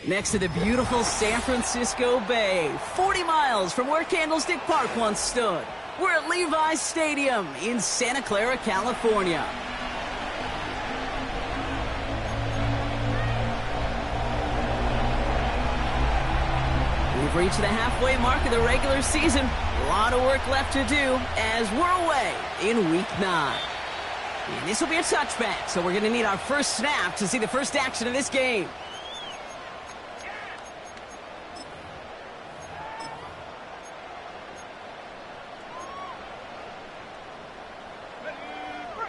Next to the beautiful San Francisco Bay, 40 miles from where Candlestick Park once stood. We're at Levi's Stadium in Santa Clara, California. We've reached the halfway mark of the regular season. A lot of work left to do as we're away in Week 9. And this will be a touchback, so we're going to need our first snap to see the first action of this game.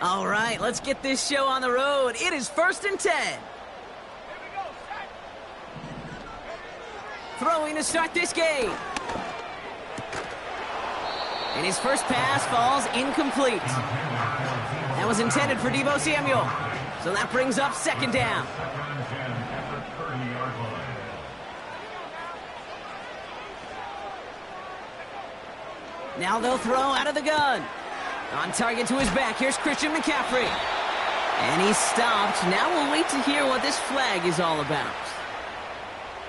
All right, let's get this show on the road. It is 1st and 10. Throwing to start this game. And his first pass falls incomplete. That was intended for Deebo Samuel. So that brings up 2nd down. Now they'll throw out of the gun. On target to his back, here's Christian McCaffrey. And he's stopped. Now we'll wait to hear what this flag is all about.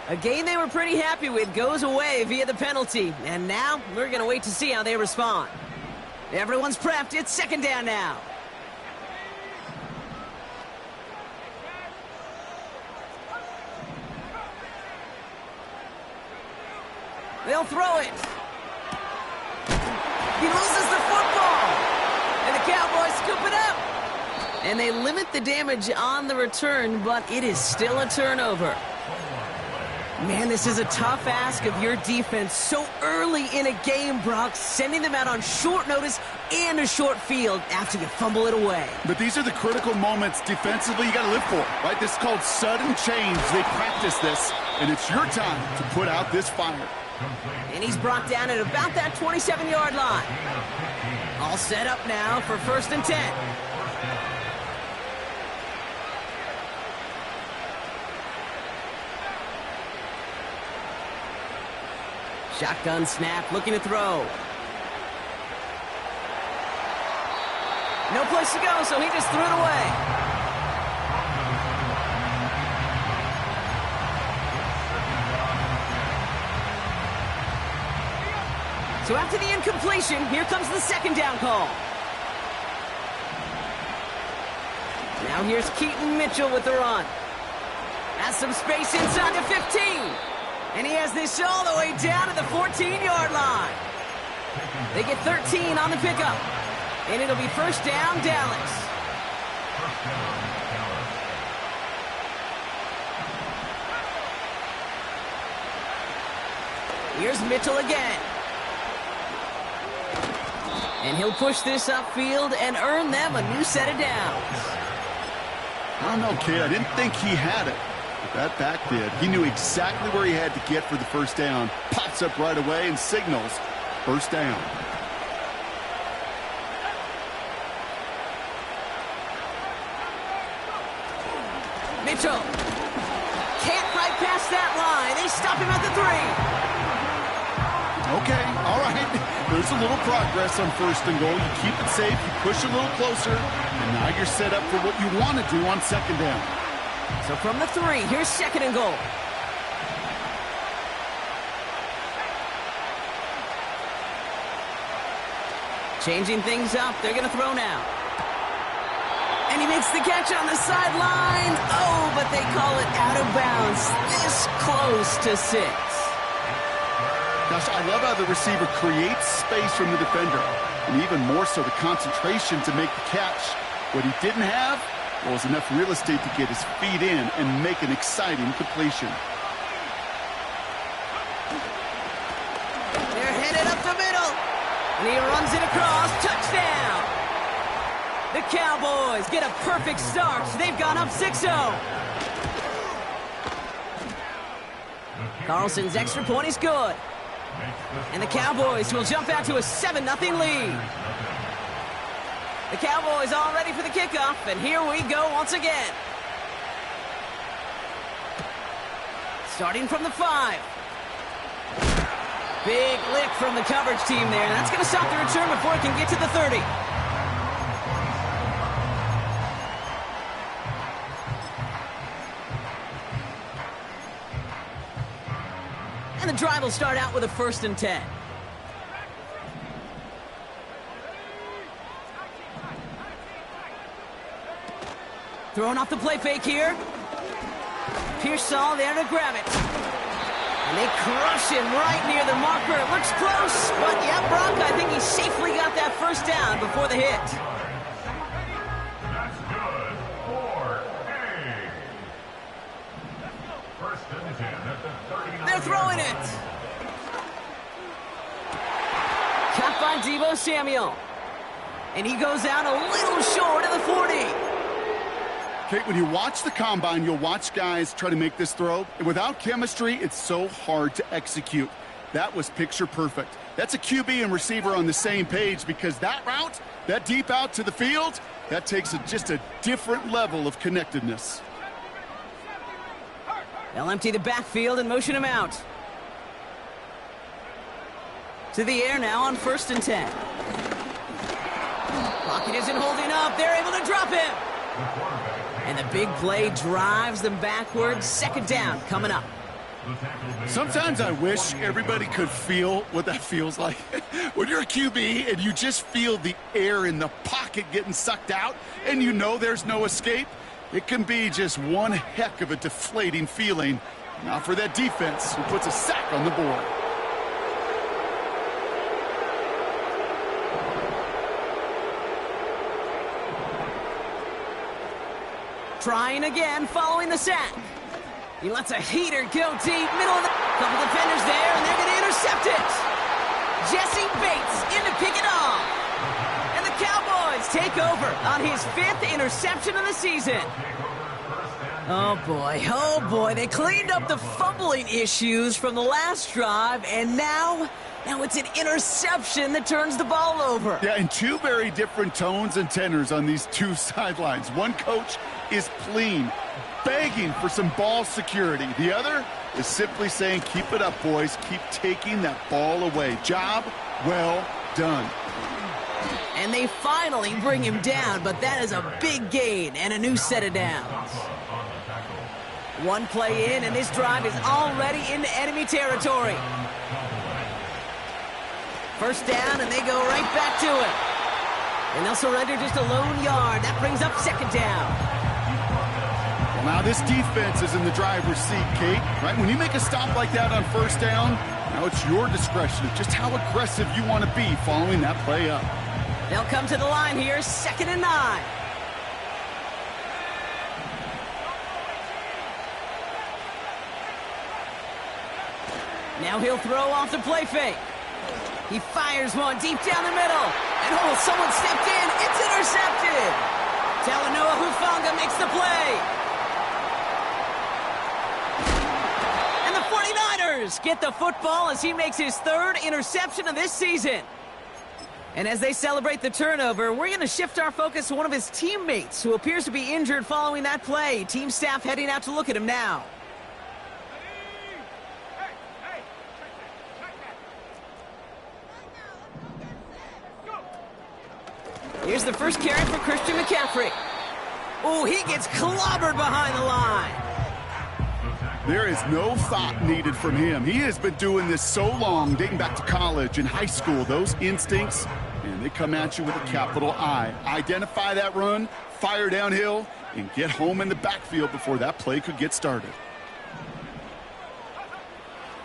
A game they were pretty happy with goes away via the penalty. And now we're going to wait to see how they respond. Everyone's prepped. It's 2nd down now. They'll throw it. He loses the football. And the Cowboys scoop it up. And they limit the damage on the return, but it is still a turnover. Man, this is a tough ask of your defense so early in a game, Brock, sending them out on short notice and a short field after you fumble it away. But these are the critical moments defensively you got to live for, right? This is called sudden change. They practice this, and it's your time to put out this fire. And he's brought down at about that 27-yard line. All set up now for 1st and 10. Shotgun snap, looking to throw. No place to go, so he just threw it away. So after the incompletion, here comes the 2nd down call. Now here's Keaton Mitchell with the run. Has some space inside the 15. And he has this all the way down to the 14-yard line. They get 13 on the pickup. And it'll be 1st down, Dallas. Here's Mitchell again. And he'll push this upfield and earn them a new set of downs. I don't know, kid. I didn't think he had it. That back did. He knew exactly where he had to get for the 1st down. Pops up right away and signals 1st down. Mitchell can't right past that line. They stop him at the 3. Okay, all right. There's a little progress on 1st and goal. You keep it safe, you push a little closer, and now you're set up for what you want to do on 2nd down. So from the 3, here's 2nd and goal. Changing things up. They're going to throw now. And he makes the catch on the sideline. Oh, but they call it out of bounds. This close to 6. Gosh, I love how the receiver creates space from the defender. And even more so, the concentration to make the catch. What he didn't have was enough real estate to get his feet in and make an exciting completion. They're headed up the middle. And he runs it across. Touchdown. The Cowboys get a perfect start. They've gone up 6-0. Carlson's extra point is good. And the Cowboys will jump out to a 7-0 lead. The Cowboys all ready for the kickoff, and here we go once again. Starting from the 5. Big lick from the coverage team there. That's going to stop the return before it can get to the 30. drive will start out with a 1st and 10. Throwing off the play fake here. Pearsall there to grab it. And they crush him right near the marker. It looks close, but yeah, Brock, I think he safely got that 1st down before the hit. That's good for A. 1st and 10 at the 39. They're throwing it. Caught by Deebo Samuel. And he goes out a little short of the 40. Kate, when you watch the combine, you'll watch guys try to make this throw. And without chemistry, it's so hard to execute. That was picture perfect. That's a QB and receiver on the same page, because that route, that deep out to the field, that takes just a different level of connectedness. They'll empty the backfield and motion him out. To the air now on 1st and 10. Pocket isn't holding up. They're able to drop him. And the big play drives them backwards. 2nd down coming up. Sometimes I wish everybody could feel what that feels like. When you're a QB and you just feel the air in the pocket getting sucked out and you know there's no escape, it can be just one heck of a deflating feeling. Not for that defense who puts a sack on the board. Trying again, following the sack. He lets a heater go deep, middle of the... Couple defenders there, and they're going to intercept it. Jesse Bates in to pick it off. And the Cowboys take over on his 5th interception of the season. Oh, boy. They cleaned up the fumbling issues from the last drive, and now it's an interception that turns the ball over. Yeah, and 2 very different tones and tenors on these 2 sidelines. One coach is pleading, begging for some ball security. The other is simply saying, keep it up, boys. Keep taking that ball away. Job well done. And they finally bring him down, but that is a big gain and a new set of downs. One play in, and this drive is already into enemy territory. 1st down, and they go right back to it. And they'll surrender just a lone yard. That brings up 2nd down. Well, now this defense is in the driver's seat, Kate. Right? When you make a stop like that on 1st down, now it's your discretion of just how aggressive you want to be following that play up. They'll come to the line here, 2nd and 9. Now he'll throw off the play fake. He fires one deep down the middle. And someone stepped in. It's intercepted. Talanoa Hufanga makes the play. And the 49ers get the football as he makes his 3rd interception of this season. And as they celebrate the turnover, we're going to shift our focus to one of his teammates who appears to be injured following that play. Team staff heading out to look at him now. Here's the first carry for Christian McCaffrey. Oh, he gets clobbered behind the line. There is no thought needed from him. He has been doing this so long, dating back to college and high school. Those instincts, and they come at you with a capital I. Identify that run, fire downhill, and get home in the backfield before that play could get started.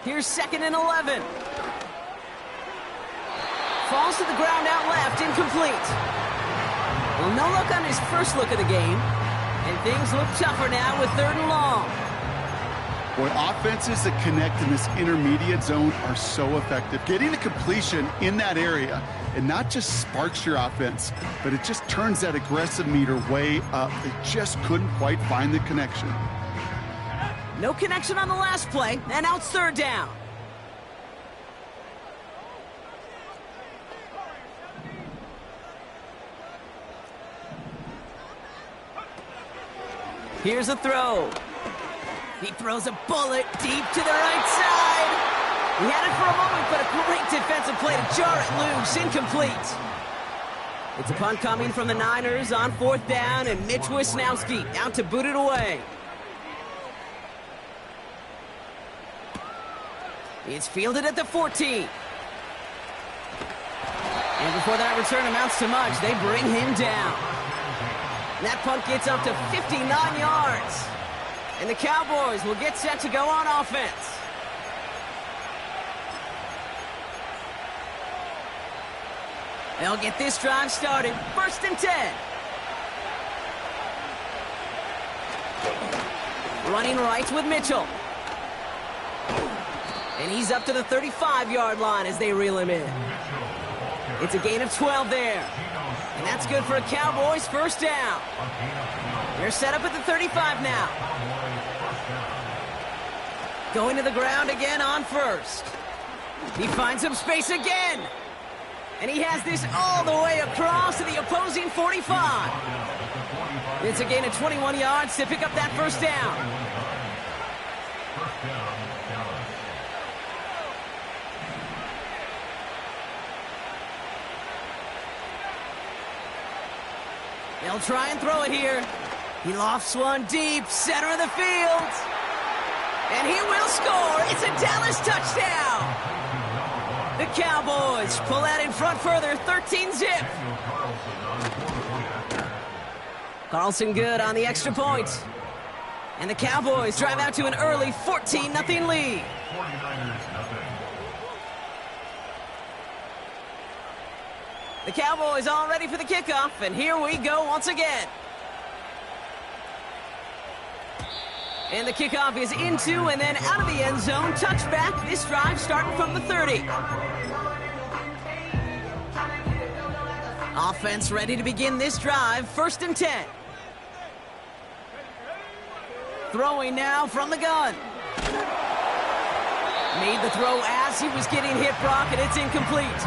Here's 2nd and 11. Falls to the ground out left, incomplete. Well, no look on his first look of the game. And things look tougher now with 3rd and long. Boy, offenses that connect in this intermediate zone are so effective. Getting the completion in that area, and not just sparks your offense, but it just turns that aggressive meter way up. They just couldn't quite find the connection. No connection on the last play, and now it's 3rd down. Here's a throw. He throws a bullet deep to the right side. He had it for a moment, but a great defensive play to jar it loose. Incomplete. It's a punt coming from the Niners on 4th down, and Mitch Wisnowski out to boot it away. It's fielded at the 14. And before that return amounts to much, they bring him down. That punt gets up to 59 yards. And the Cowboys will get set to go on offense. They'll get this drive started. 1st and 10. Running right with Mitchell. And he's up to the 35-yard line as they reel him in. It's a gain of 12 there. And that's good for a Cowboys first down. They're set up at the 35 now. Going to the ground again on 1st. He finds some space again. And he has this all the way across to the opposing 45. It's a gain of 21 yards to pick up that first down. They'll try and throw it here. He lofts one deep, center of the field. And he will score. It's a Dallas touchdown. The Cowboys pull out in front further, 13-zip. Carlson good on the extra point. And the Cowboys drive out to an early 14-0 lead. The Cowboys all ready for the kickoff, and here we go once again. And the kickoff is into and then out of the end zone. Touchback, this drive starting from the 30. Offense ready to begin this drive, 1st and 10. Throwing now from the gun. Made the throw as he was getting hit, Brock, and it's incomplete.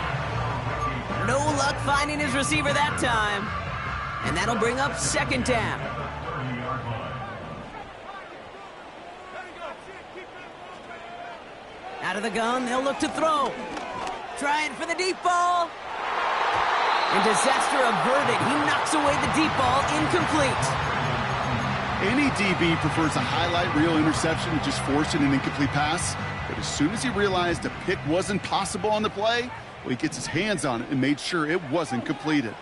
No luck finding his receiver that time. And that'll bring up 2nd down. Out of the gun, they'll look to throw. Trying for the deep ball. And disaster averted. He knocks away the deep ball, incomplete. Any DB prefers a highlight reel interception to just forcing an incomplete pass. But as soon as he realized a pick wasn't possible on the play, well, he gets his hands on it and made sure it wasn't completed.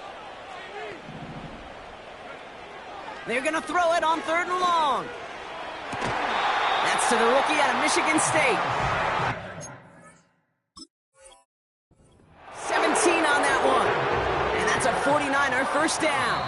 They're going to throw it on 3rd and long. That's to the rookie out of Michigan State. 17 on that one. And that's a 49er first down.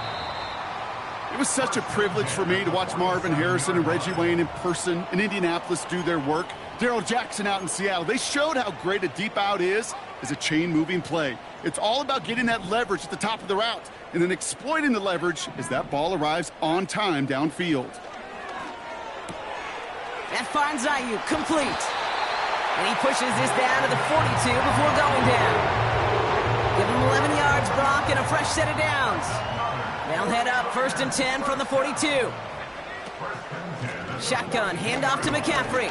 It was such a privilege for me to watch Marvin Harrison and Reggie Wayne in person in Indianapolis do their work. Darrell Jackson out in Seattle. They showed how great a deep out is as a chain-moving play. It's all about getting that leverage at the top of the route and then exploiting the leverage as that ball arrives on time downfield. That finds Ayuk complete. And he pushes this down to the 42 before going down. Give him 11 yards, Brock, and a fresh set of downs. They'll head up 1st and 10 from the 42. Shotgun, handoff to McCaffrey.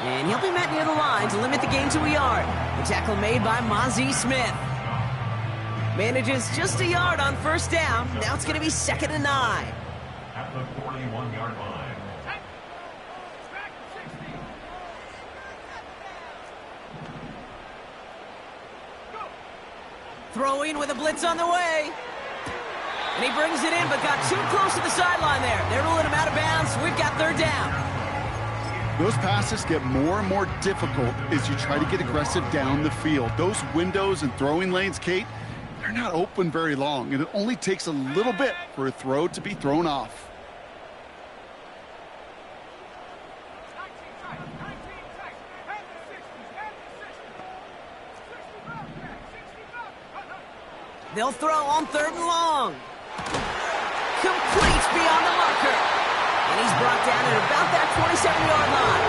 And he'll be met near the line to limit the gain to a yard. The tackle made by Mozzie Smith. Manages just a yard on 1st down. Now it's going to be 2nd and 9. At the 41-yard line. Throwing with a blitz on the way. And he brings it in, but got too close to the sideline there. They're ruling him out of bounds. We've got 3rd down. Those passes get more and more difficult as you try to get aggressive down the field. Those windows and throwing lanes, Kate, they're not open very long, and it only takes a little bit for a throw to be thrown off. They'll throw on 3rd and long. Complete beyond the marker. And he's brought down at about that 27-yard line.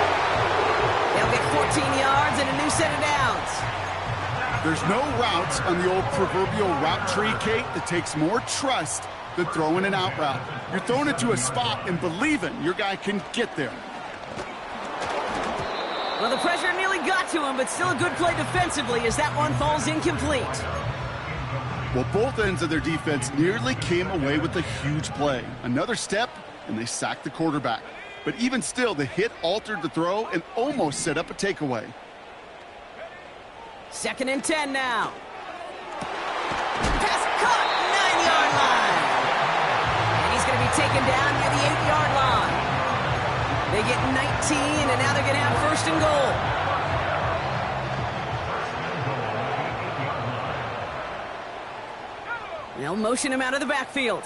They'll get 14 yards and a new set of downs. There's no routes on the old proverbial route tree, Kate, that takes more trust than throwing an out route. You're throwing it to a spot and believing your guy can get there. Well, the pressure nearly got to him, but still a good play defensively as that one falls incomplete. Well, both ends of their defense nearly came away with a huge play. Another step, and they sacked the quarterback. But even still, the hit altered the throw and almost set up a takeaway. 2nd and 10 now. Pass caught, 9-yard line. And he's going to be taken down near the 8-yard line. They get 19, and now they're going to have 1st and goal. They'll motion him out of the backfield.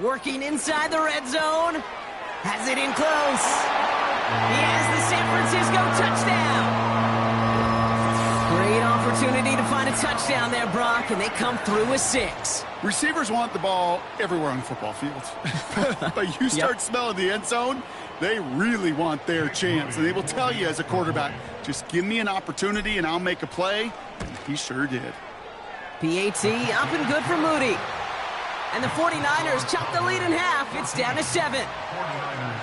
Working inside the red zone. Has it in close. He has the San Francisco touchdown. Great opportunity to find a touchdown there, Brock, and they come through with 6. Receivers want the ball everywhere on the football field. But you start smelling the end zone, they really want their chance. And they will tell you as a quarterback, just give me an opportunity and I'll make a play. And he sure did. PAT up and good for Moody. And the 49ers chop the lead in half. It's down to 7.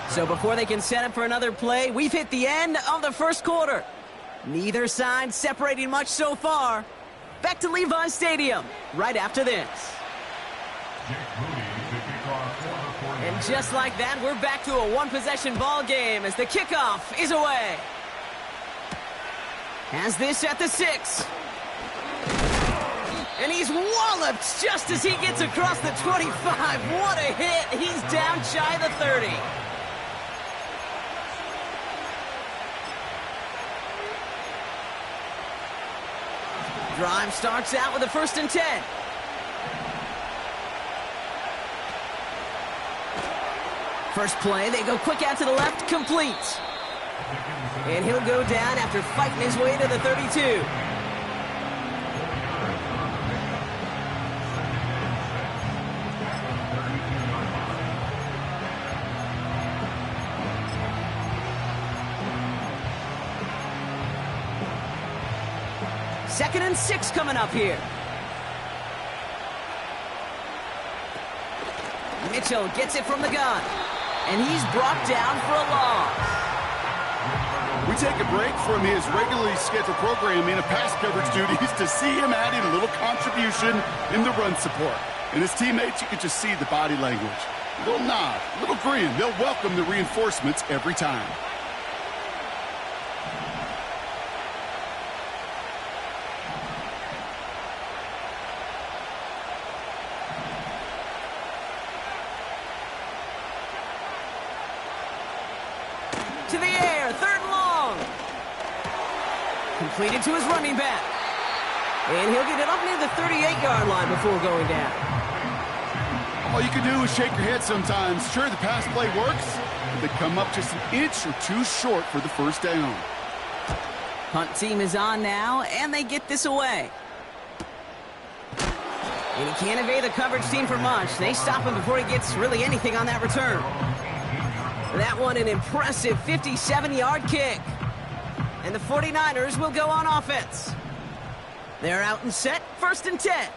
So before they can set up for another play, we've hit the end of the 1st quarter. Neither side separating much so far. Back to Levi's Stadium right after this. And just like that, we're back to a one-possession ball game as the kickoff is away. Has this at the 6. And he's walloped just as he gets across the 25. What a hit. He's down shy of the 30. Drive starts out with a 1st and 10. First play, they go quick out to the left, complete. And he'll go down after fighting his way to the 32. Second and 6 coming up here. Mitchell gets it from the gun. And he's brought down for a loss. We take a break from his regularly scheduled programming of pass coverage duties to see him adding a little contribution in the run support. And his teammates, you can just see the body language. A little nod, a little grin. They'll welcome the reinforcements every time. To the air, 3rd and long. Completed to his running back. And he'll get it up near the 38-yard line before going down. All you can do is shake your head sometimes. Sure, the pass play works, but they come up just an inch or two short for the 1st down. Punt team is on now, and they get this away. And he can't evade the coverage team for much. They stop him before he gets really anything on that return. That one an impressive 57-yard kick. And the 49ers will go on offense. They're out and set, 1st and 10.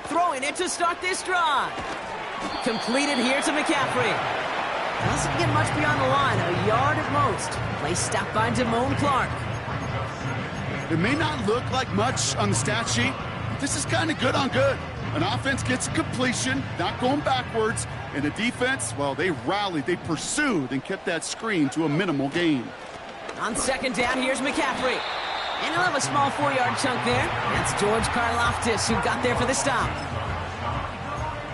Throwing it to start this drive. Completed here to McCaffrey. Doesn't get much beyond the line, a yard at most. Play stopped by Damone Clark. It may not look like much on the stat sheet, but this is kind of good on good. An offense gets a completion, not going backwards, and the defense, well, they rallied, they pursued, and kept that screen to a minimal gain. On 2nd down, here's McCaffrey. And he'll have a small 4-yard chunk there. That's George Karlaftis who got there for the stop.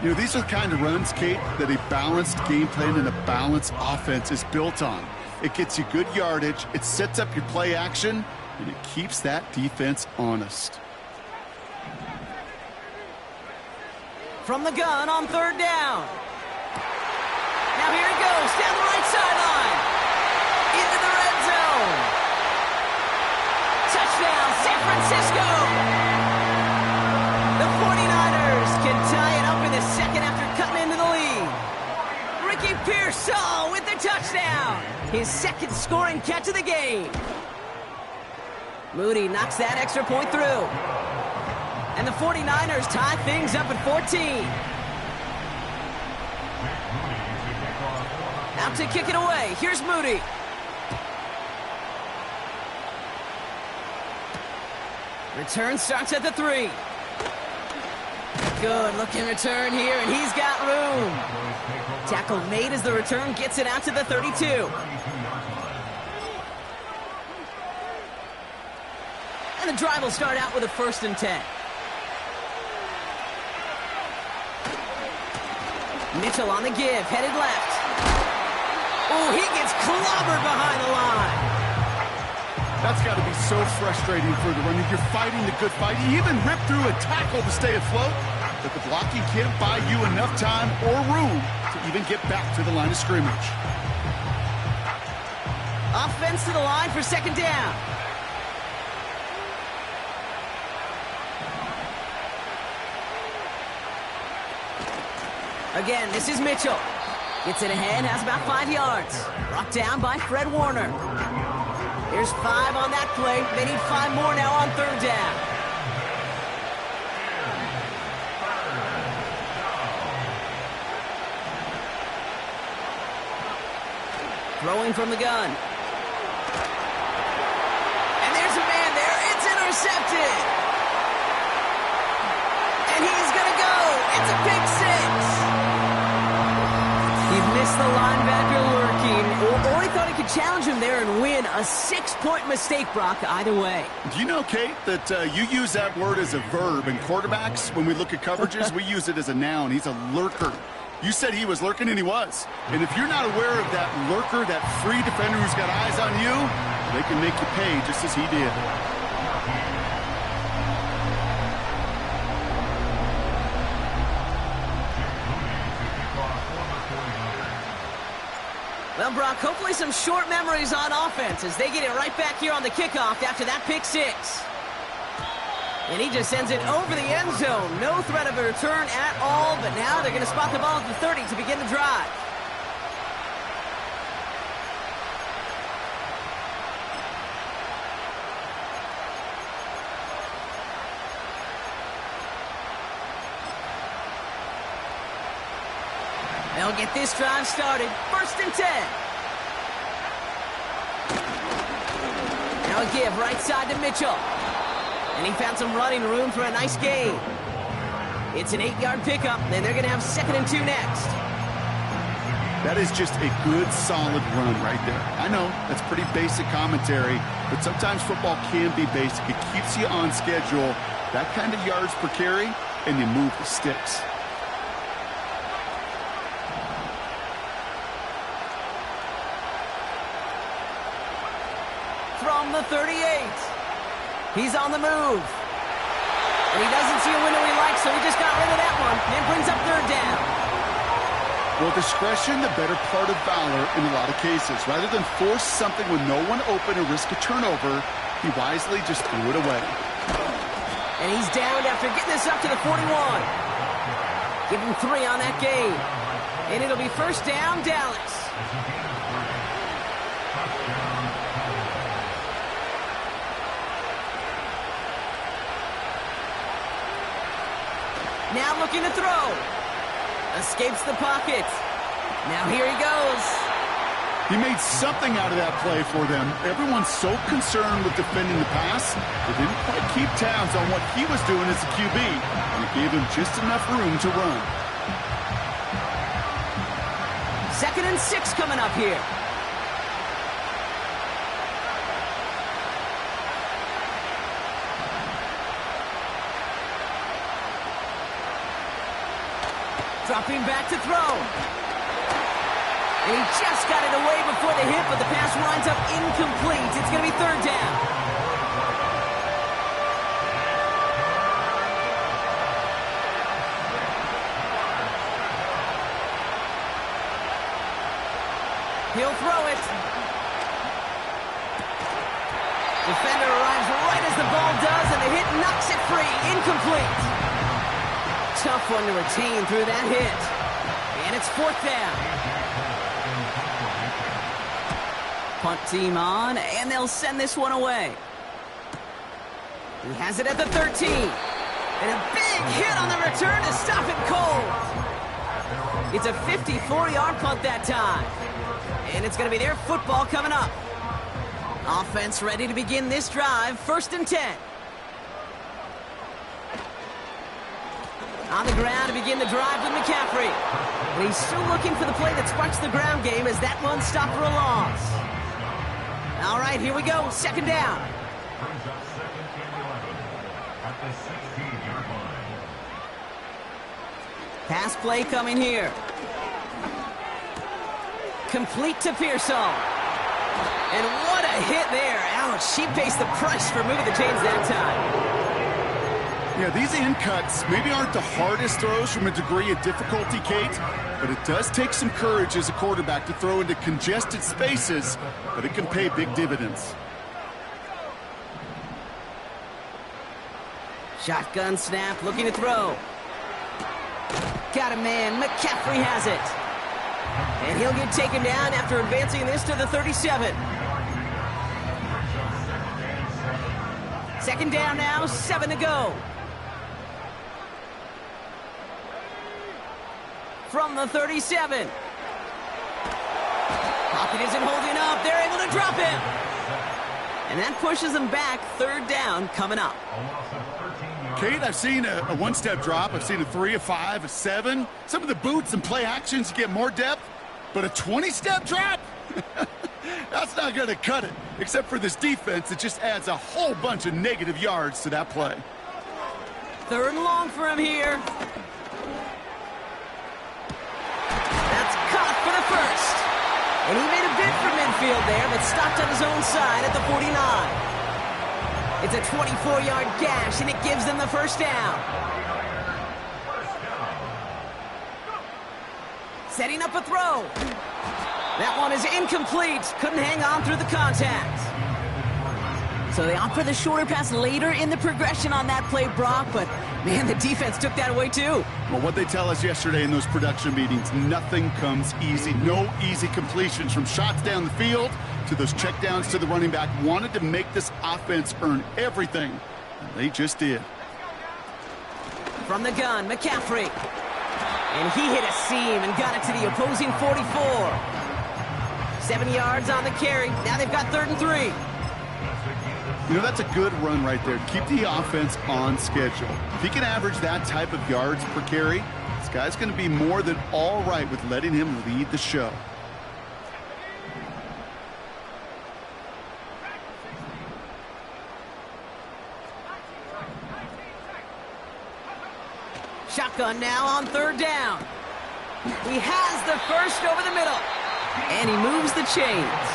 You know, these are the kind of runs, Kate, that a balanced game plan and a balanced offense is built on. It gets you good yardage, it sets up your play action, and it keeps that defense honest. From the gun on 3rd down. Now here he goes, down the right sideline. Into the red zone. Touchdown, San Francisco. The 49ers can tie it up in the 2nd after cutting into the lead. Ricky Pearsall with the touchdown. His 2nd scoring catch of the game. Moody knocks that extra point through. And the 49ers tie things up at 14. Out to kick it away. Here's Moody. Return starts at the 3. Good-looking return here, and he's got room. Tackle made as the return gets it out to the 32. And the drive will start out with a 1st and 10. Mitchell on the give, headed left. Oh, he gets clobbered behind the line. That's got to be so frustrating for the runner. You're fighting the good fight. You even rip through a tackle to stay afloat, but the blocking can't buy you enough time or room to even get back to the line of scrimmage. Offense to the line for 2nd down. Again, this is Mitchell. Gets it ahead, has about 5 yards. Brought down by Fred Warner. There's 5 on that play. They need 5 more now on 3rd down. Throwing from the gun. And there's a man there. It's intercepted. And he's going to go. It's a pick 6. He missed the linebacker lurking, or he thought he could challenge him there and win. A 6-point mistake, Brock, either way. Do you know, Kate, that you use that word as a verb in quarterbacks? When we look at coverages, we use it as a noun. He's a lurker. You said he was lurking, and he was. And if you're not aware of that lurker, that free defender who's got eyes on you, they can make you pay just as he did. Well, Brock, hopefully some short memories on offense as they get it right back here on the kickoff after that pick 6. And he just sends it over the end zone. No threat of a return at all, but now they're going to spot the ball at the 30 to begin the drive. They'll get this drive started. 1st and 10. Now a give right side to Mitchell. And he found some running room for a nice gain. It's an 8-yard pickup, and they're going to have 2nd and 2 next. That is just a good, solid run right there. I know, that's pretty basic commentary, but sometimes football can be basic. It keeps you on schedule. That kind of yards per carry, and you move the sticks. From the 38. He's on the move. And he doesn't see a window he likes, so he just got rid of that one. And brings up 3rd down. Well, discretion, the better part of valor in a lot of cases. Rather than force something with no one open and risk a turnover, he wisely just threw it away. And he's down after getting this up to the 41. Give him 3 on that gain. And it'll be 1st down, Dallas. Now looking to throw. Escapes the pocket. Now here he goes. He made something out of that play for them. Everyone's so concerned with defending the pass, they didn't quite keep tabs on what he was doing as a QB. And it gave him just enough room to run. 2nd and 6 coming up here. Dropping back to throw. And he just got it away before the hit, but the pass winds up incomplete. It's going to be 3rd down. He'll throw it. Defender arrives right as the ball does, and the hit knocks it free. Incomplete. Tough one to retain through that hit. And it's 4th down. Punt team on, and they'll send this one away. He has it at the 13. And a big hit on the return to stop it cold. It's a 54-yard punt that time. And it's going to be their football coming up. Offense ready to begin this drive. 1st and 10. On the ground to begin the drive with McCaffrey. And he's still looking for the play that sparks the ground game as that one stopped for a loss. All right, here we go. Second down. Brings up second and 11 at the 16-yard line. Pass play coming here. Complete to Pearsall. And what a hit there. Ouch, she pays the price for moving the chains that time. Yeah, these in cuts maybe aren't the hardest throws from a degree of difficulty, Kate, but it does take some courage as a quarterback to throw into congested spaces, but it can pay big dividends. Shotgun snap, looking to throw. Got a man, McCaffrey has it. And he'll get taken down after advancing this to the 37. Second down now, 7 to go. From the 37. Pocket isn't holding up. They're able to drop him. And that pushes them back. Third down coming up. Kate, I've seen a one-step drop. I've seen a 3, a 5, a 7. Some of the boots and play actions get more depth. But a 20-step drop? That's not going to cut it. Except for this defense that just adds a whole bunch of negative yards to that play. Third and long for him here. That's caught for the first. And he made a bid for midfield there, but stopped on his own side at the 49. It's a 24-yard gash, and it gives them the first down. Setting up a throw. That one is incomplete. Couldn't hang on through the contact. So they opt for the shorter pass later in the progression on that play, Brock, but man, the defense took that away too. Well, what they tell us yesterday in those production meetings, nothing comes easy. No easy completions from shots down the field to those checkdowns to the running back. Wanted to make this offense earn everything, and they just did. From the gun, McCaffrey. And he hit a seam and got it to the opposing 44. 7 yards on the carry. Now they've got 3rd and 3. You know, that's a good run right there. Keep the offense on schedule. If he can average that type of yards per carry, this guy's going to be more than all right with letting him lead the show. Shotgun now on 3rd down. He has the first over the middle. And he moves the chains.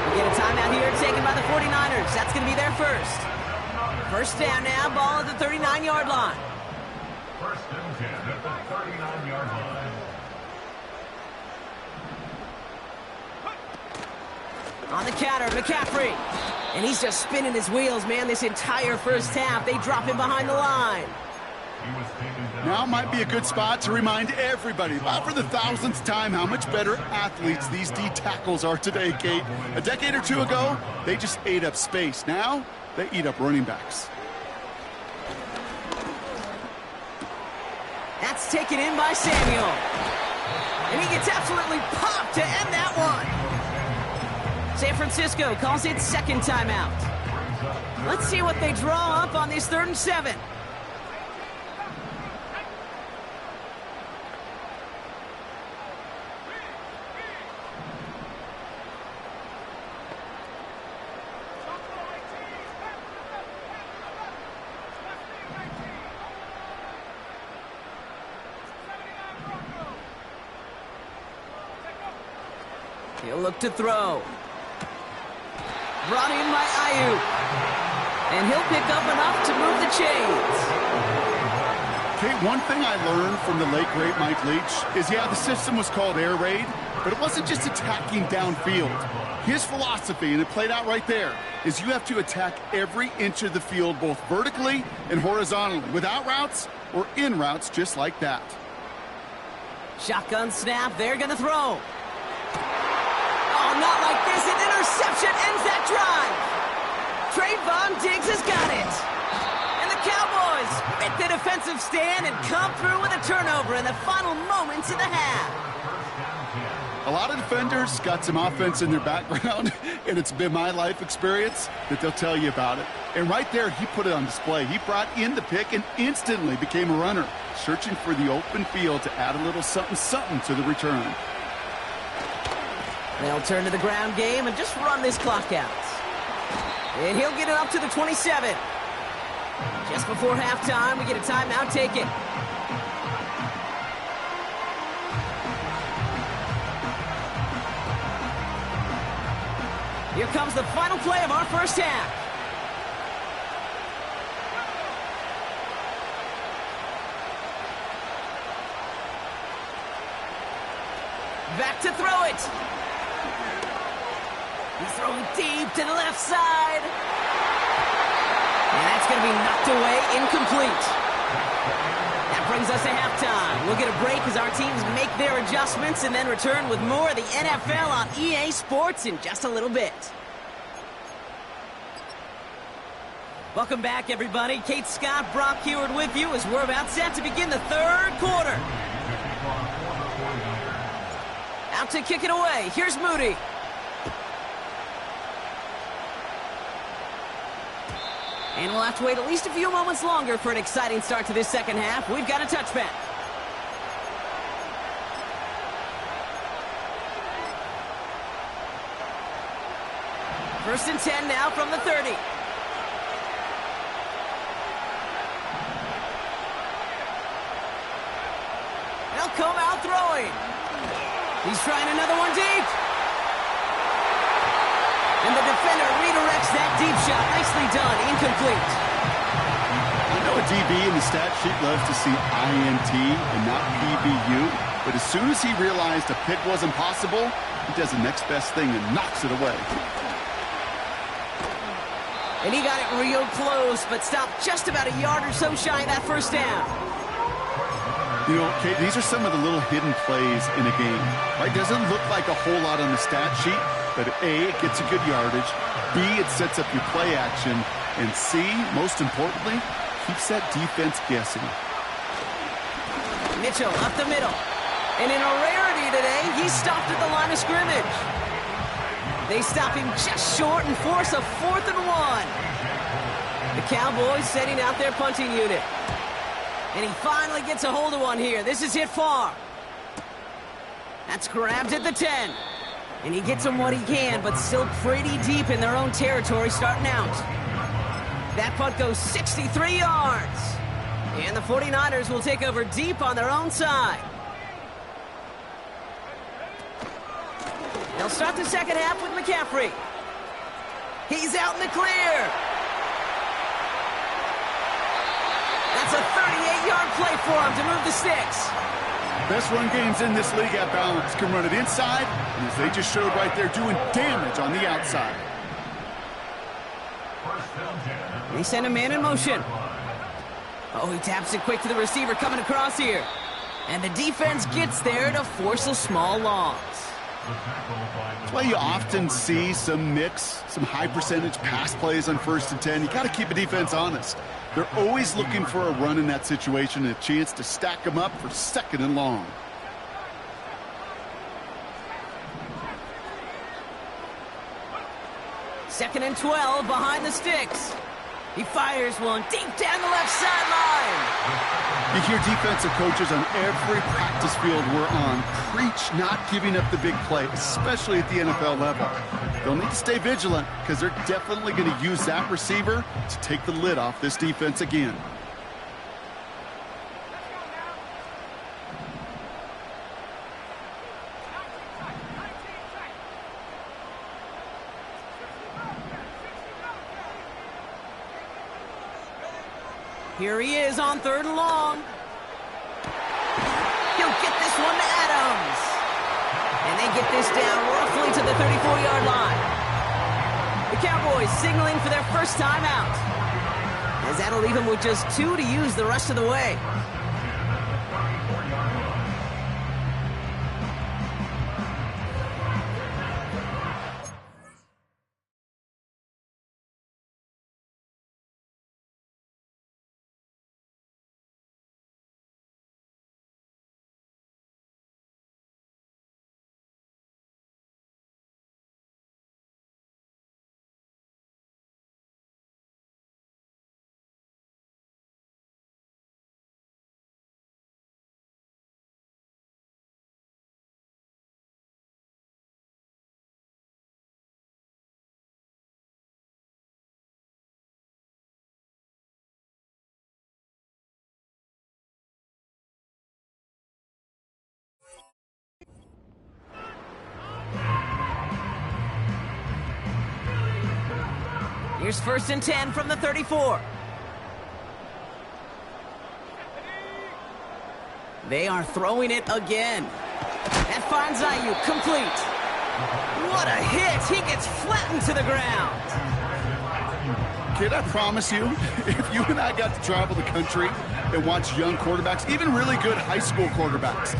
We get a timeout here taken by the 49ers. That's going to be their first. First down now, ball at the 39-yard line. First and 10 at the 39-yard line. On the counter, McCaffrey. And he's just spinning his wheels, man, this entire first half. They drop him behind the line. Now might be a good spot to remind everybody, about for the 1000th time, how much better athletes these D tackles are today, Kate. A decade or two ago, they just ate up space. Now, they eat up running backs. That's taken in by Samuel. And he gets absolutely popped to end that one. San Francisco calls it second timeout. Let's see what they draw up on this 3rd and 7. He'll look to throw. Brought in by Ayuk. And he'll pick up enough to move the chains. Kate, one thing I learned from the late, great Mike Leach is, yeah, the system was called air raid, but it wasn't just attacking downfield. His philosophy, and it played out right there, is you have to attack every inch of the field, both vertically and horizontally, without routes or in routes just like that. Shotgun snap. They're going to throw. Oh, not like this. An interception ends that drive. Trayvon Diggs has got it. And the Cowboys make the defensive stand and come through with a turnover in the final moments of the half. A lot of defenders got some offense in their background, and it's been my life experience that they'll tell you about it. And right there, he put it on display. He brought in the pick and instantly became a runner, searching for the open field to add a little something-something to the return. They'll turn to the ground game and just run this clock out. And he'll get it up to the 27. Just before halftime, we get a timeout taken. Here comes the final play of our first half. Back to throw it. He's throwing deep to the left side. And that's going to be knocked away, incomplete. That brings us to halftime. We'll get a break as our teams make their adjustments and then return with more of the NFL on EA Sports in just a little bit. Welcome back, everybody. Kate Scott, Brock Heward with you as we're about set to begin the third quarter. Out to kick it away. Here's Moody. And we'll have to wait at least a few moments longer for an exciting start to this second half. We've got a touchback. First and 10 now from the 30. They'll come out throwing. He's trying another one deep. And the defender redirects that deep shot. Nicely done. Incomplete. I know a DB in the stat sheet loves to see INT and not PBU, but as soon as he realized a pick wasn't possible, he does the next best thing and knocks it away. And he got it real close, but stopped just about a yard or so shy of that first down. You know, Kate, these are some of the little hidden plays in a game. Right? Doesn't look like a whole lot on the stat sheet, but A, it gets a good yardage. B, it sets up your play action. And C, most importantly, keeps that defense guessing. Mitchell up the middle. And in a rarity today, he's stopped at the line of scrimmage. They stop him just short and force a 4th and 1. The Cowboys setting out their punting unit. And he finally gets a hold of one here. This is hit far. That's grabbed at the 10. And he gets him what he can, but still pretty deep in their own territory starting out. That punt goes 63 yards. And the 49ers will take over deep on their own side. They'll start the second half with McCaffrey. He's out in the clear. That's a 38-yard play for him to move the sticks. Best run games in this league at balance can run it inside, and as they just showed right there, doing damage on the outside. They send a man in motion. Oh, he taps it quick to the receiver coming across here. And the defense gets there to force a small loss. That's why you often see some mix, some high-percentage pass plays on 1st and 10. You got to keep a defense honest. They're always looking for a run in that situation and a chance to stack them up for 2nd and long. Second and 12 behind the sticks. He fires one deep down the left sideline. You hear defensive coaches on every practice field we're on preach not giving up the big play, especially at the NFL level. They'll need to stay vigilant because they're definitely going to use that receiver to take the lid off this defense again. Here he is on 3rd and long. He'll get this one to Adams. And they get this down roughly to the 34-yard line. The Cowboys signaling for their first timeout, as that'll leave them with just 2 to use the rest of the way. Here's 1st and 10 from the 34. They are throwing it again. That finds Ayuk, complete. What a hit! He gets flattened to the ground. Kid, I promise you, if you and I got to travel the country and watch young quarterbacks, even really good high school quarterbacks,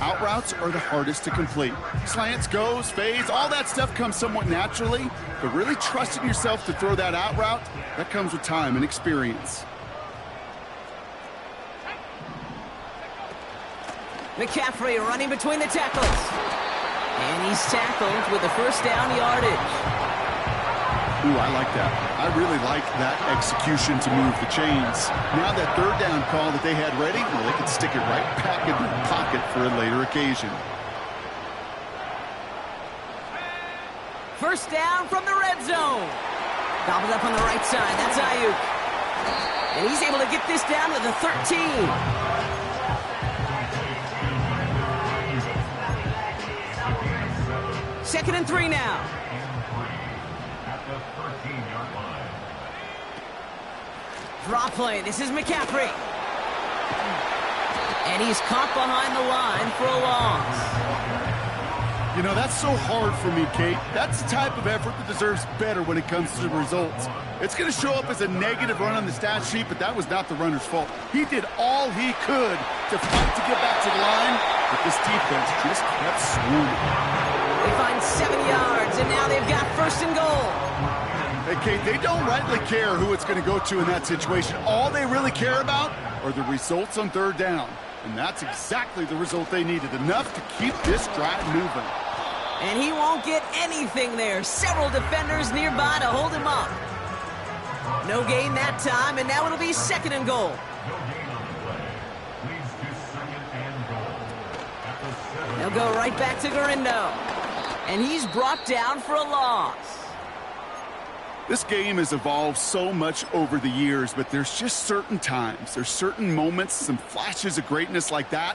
out routes are the hardest to complete. Slants, goes, fades, all that stuff comes somewhat naturally, but really trusting yourself to throw that out route, that comes with time and experience. McCaffrey running between the tackles. And he's tackled with the 1st down yardage. Ooh, I like that. I really like that execution to move the chains. Now that 3rd down call that they had ready, well, they could stick it right back in their pocket for a later occasion. 1st down from the red zone. Gobbled up on the right side. That's Ayuk. And he's able to get this down to the 13. 2nd and 3 now. Draw play. This is McCaffrey. And he's caught behind the line for a loss. You know, that's so hard for me, Kate. That's the type of effort that deserves better when it comes to the results. It's going to show up as a negative run on the stat sheet, but that was not the runner's fault. He did all he could to fight to get back to the line, but this defense just kept swooning. They find 7 yards, and now they've got 1st and goal. Hey, Kate, they don't rightly care who it's going to go to in that situation. All they really care about are the results on 3rd down. And that's exactly the result they needed, enough to keep this drive moving. And he won't get anything there. Several defenders nearby to hold him up. No gain that time, and now it'll be 2nd and goal. They'll go right back to Garindo. And he's brought down for a loss. This game has evolved so much over the years, but there's just certain times, there's certain moments, some flashes of greatness like that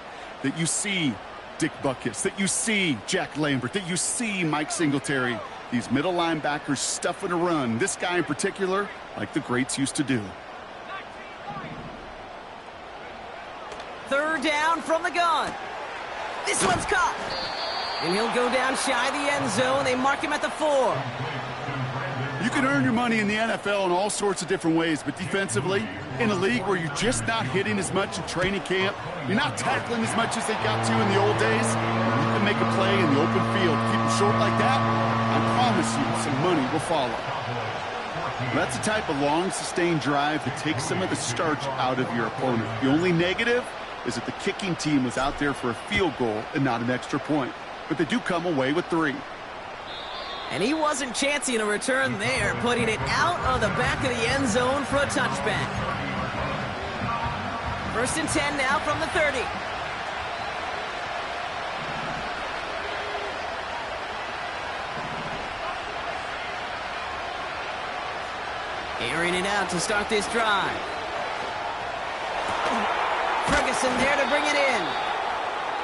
you see Dick Butkus, that you see Jack Lambert, that you see Mike Singletary. These middle linebackers stuffing a run. This guy in particular, like the greats used to do. 3rd down from the gun. This one's caught. And he'll go down shy of the end zone. They mark him at the 4. You can earn your money in the NFL in all sorts of different ways, but defensively, in a league where you're just not hitting as much in training camp, you're not tackling as much as they got to in the old days, you can make a play in the open field. Keep them short like that, I promise you some money will follow. That's the type of long, sustained drive that takes some of the starch out of your opponent. The only negative is that the kicking team was out there for a field goal and not an extra point. But they do come away with 3. And he wasn't chancing a return there, putting it out of the back of the end zone for a touchback. 1st and 10 now from the 30. Airing it out to start this drive. Ferguson there to bring it in.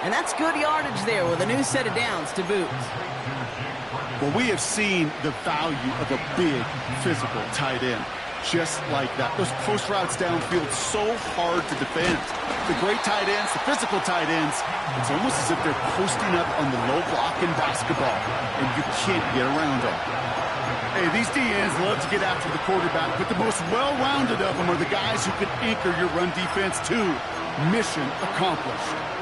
And that's good yardage there with a new set of downs to boot. Well, we have seen the value of a big, physical tight end. Just like that. Those post routes downfield, so hard to defend. The great tight ends, the physical tight ends, it's almost as if they're posting up on the low block in basketball, and you can't get around them. Hey, these DNs love to get after the quarterback, but the most well-rounded of them are the guys who can anchor your run defense too. Mission accomplished.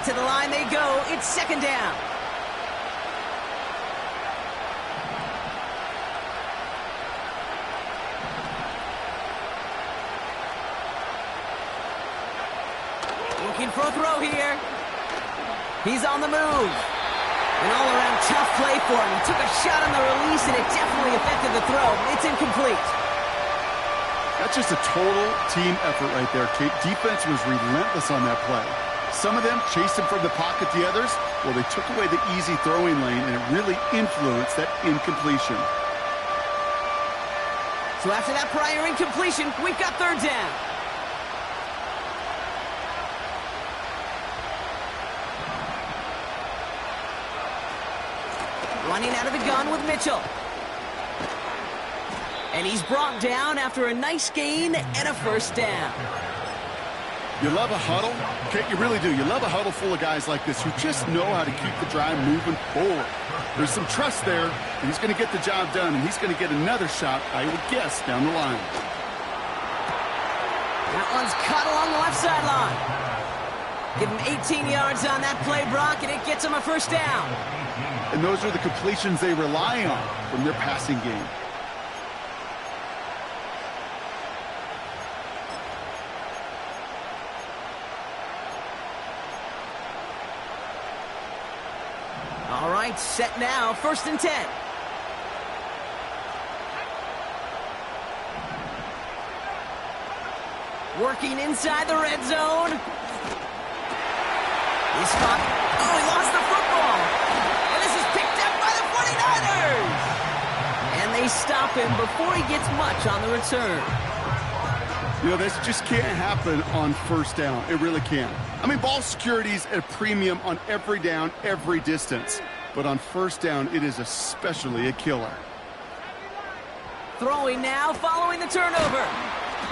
To the line they go. It's 2nd down. Looking for a throw here. He's on the move. An all-around tough play for him. He took a shot on the release, and it definitely affected the throw. It's incomplete. That's just a total team effort right there, Kate. Defense was relentless on that play. Some of them chased him from the pocket. The others, well, they took away the easy throwing lane, and it really influenced that incompletion. So after that prior incompletion, we've got 3rd down. Running out of the gun with Mitchell. And he's brought down after a nice gain and a first down. You love a huddle? Okay, you really do. You love a huddle full of guys like this who just know how to keep the drive moving forward. There's some trust there, and he's going to get the job done, and he's going to get another shot, I would guess, down the line. That one's cut along the left sideline. Give him 18 yards on that play, Brock, and it gets him a first down. And those are the completions they rely on from their passing game. All right, set now, 1st and 10. Working inside the red zone. He's spot. Oh, he lost the football. And this is picked up by the 49ers. And they stop him before he gets much on the return. You know, this just can't happen on first down. It really can't. I mean, ball security's at a premium on every down, every distance. But on first down, it is especially a killer. Throwing now, following the turnover.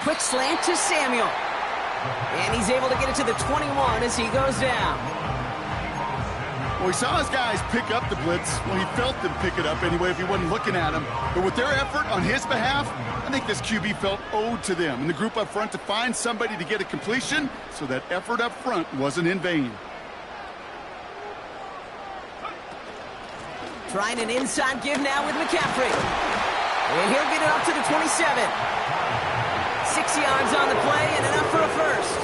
Quick slant to Samuel. And he's able to get it to the 21 as he goes down. Well, he saw his guys pick up the blitz. Well, he felt them pick it up anyway if he wasn't looking at him. But with their effort on his behalf, I think this QB felt owed to them and the group up front to find somebody to get a completion, so that effort up front wasn't in vain. Trying an inside give now with McCaffrey. And he'll get it up to the 27. 6 yards on the play and enough for a first.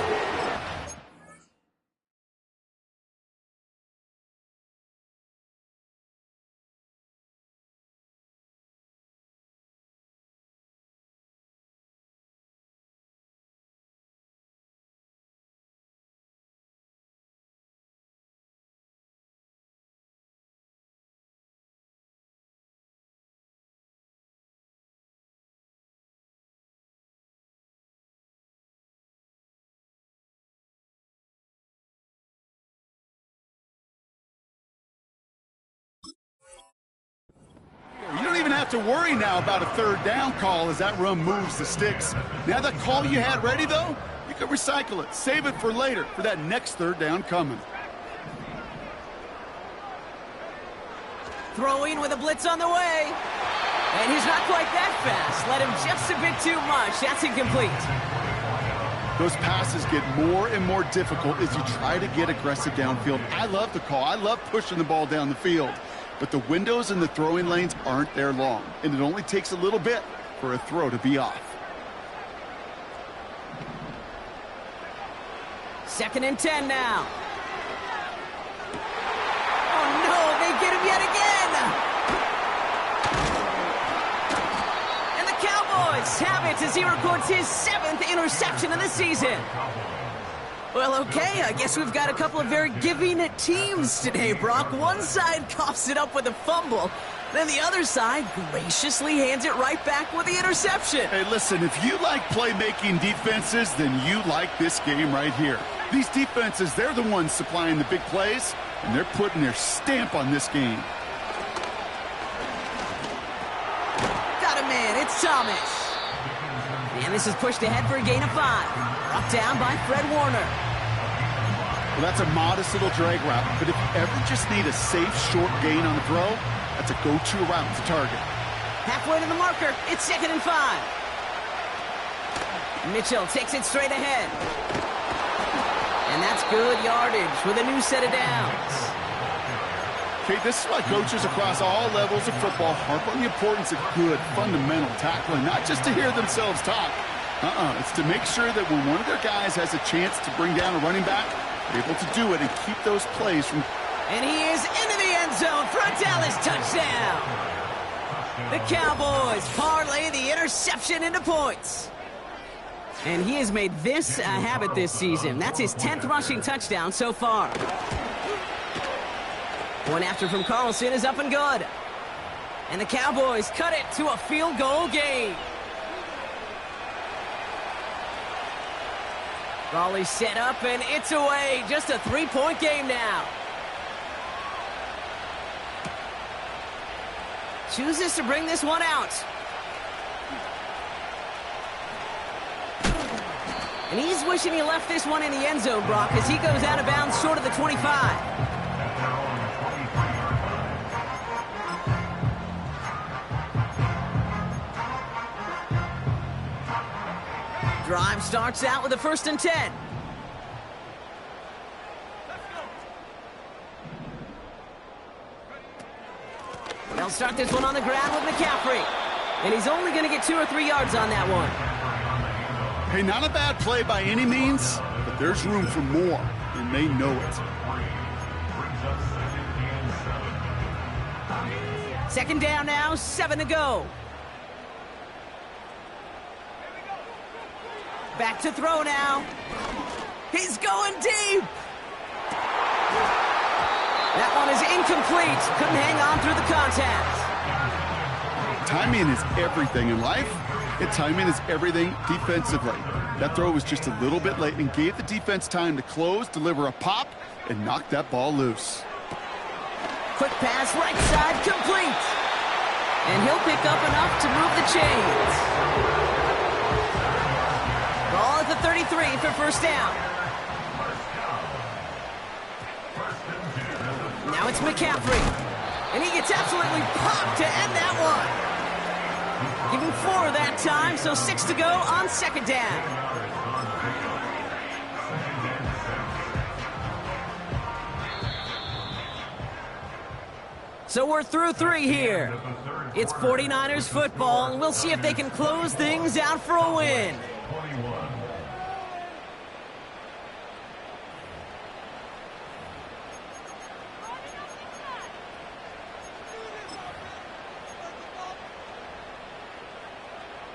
You don't even have to worry now about a third down call as that run moves the sticks. Now that call you had ready, though, you can recycle it. Save it for later, for that next third down coming. Throwing with a blitz on the way. And he's not quite that fast. Let him just a bit too much. That's incomplete. Those passes get more and more difficult as you try to get aggressive downfield. I love the call. I love pushing the ball down the field. But the windows in the throwing lanes aren't there long, and it only takes a little bit for a throw to be off. 2nd and 10 now. Oh, no, they get him yet again. And the Cowboys have it as he records his 7th interception of the season. Well, okay, I guess we've got a couple of very giving teams today, Brock. One side coughs it up with a fumble, then the other side graciously hands it right back with the interception. Hey, listen, if you like playmaking defenses, then you like this game right here. These defenses, they're the ones supplying the big plays, and they're putting their stamp on this game. Got a man, it's Thomas. And this is pushed ahead for a gain of 5. Brought down by Fred Warner. Well, that's a modest little drag route, but if you ever just need a safe, short gain on the throw, that's a go-to route to target. Halfway to the marker, it's 2nd and 5. Mitchell takes it straight ahead. And that's good yardage with a new set of downs. Okay, this is why coaches across all levels of football harp on the importance of good, fundamental tackling, not just to hear themselves talk. It's to make sure that when one of their guys has a chance to bring down a running back, they're able to do it and keep those plays from... And he is into the end zone for a Dallas touchdown. The Cowboys parlay the interception into points. And he has made this a habit this season. That's his 10th rushing touchdown so far. One after from Carlson is up and good. And the Cowboys cut it to a field goal game. Raleigh set up, and it's away. Just a 3-point game now. chooses to bring this one out. And he's wishing he left this one in the end zone, Brock, as he goes out of bounds short of the 25. Drive starts out with a 1st and 10. They'll start this one on the ground with McCaffrey. And he's only going to get 2 or 3 yards on that one. Hey, not a bad play by any means, but there's room for more, and they know it. 2nd down now, 7 to go. Back to throw now. He's going deep. That one is incomplete. Couldn't hang on through the contact. Timing is everything in life, and timing is everything defensively. That throw was just a little bit late and gave the defense time to close, deliver a pop, and knock that ball loose. Quick pass, right side, complete. And he'll pick up enough to move the chains. Ball at the 33 for 1st down. Now it's McCaffrey. And he gets absolutely popped to end that one. Give him 4 that time, so 6 to go on 2nd down. So we're through 3 here. It's 49ers football, and we'll see if they can close things out for a win. 21.